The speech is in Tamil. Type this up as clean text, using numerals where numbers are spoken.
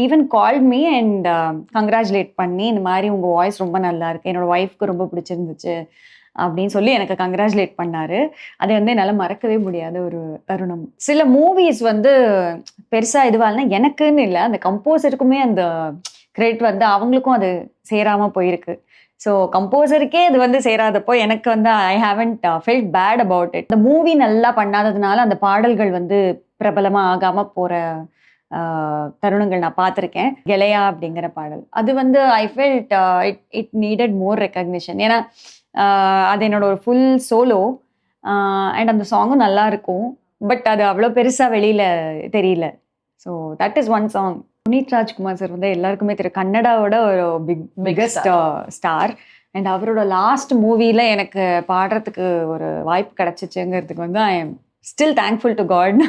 Even called me and congratulate பண்ணி இந்த மாதிரி உங்கள் வாய்ஸ் ரொம்ப நல்லா இருக்கு, என்னோட ஒய்ஃப்க்கு ரொம்ப பிடிச்சிருந்துச்சு அப்படின்னு சொல்லி எனக்கு கங்க்ராச்சுலேட் பண்ணாரு. அதை வந்து என்னால் மறக்கவே முடியாத ஒரு தருணம். சில மூவிஸ் வந்து பெருசாக இதுவாகனா எனக்குன்னு இல்லை, அந்த கம்போசருக்குமே அந்த கிரெடிட் வந்து அவங்களுக்கும் அது சேராமல் போயிருக்கு. ஸோ கம்போசருக்கே இது வந்து சேராதப்போ எனக்கு வந்து I haven't felt bad about it. இந்த மூவி நல்லா பண்ணாததுனால அந்த பாடல்கள் வந்து பிரபலமாக ஆகாமல் போகிற தருணங்கள் நான் பார்த்துருக்கேன். கெலையா அப்படிங்கிற பாடல் அது வந்து I felt it needed more recognition. ஏன்னா அது என்னோட ஒரு ஃபுல் சோலோ அண்ட் அந்த சாங்கும் நல்லா இருக்கும். பட் அது அவ்வளோ பெருசாக வெளியில் தெரியல. So that is one song. Puneeth Rajkumar sir வந்து எல்லாருக்குமே தெரியும், கன்னடாவோட ஒரு பிக்கஸ்ட் ஸ்டார். அண்ட் அவரோட லாஸ்ட் மூவியில் எனக்கு பாடுறதுக்கு ஒரு வாய்ப்பு கிடைச்சிச்சுங்கிறதுக்கு வந்து I am still thankful to God.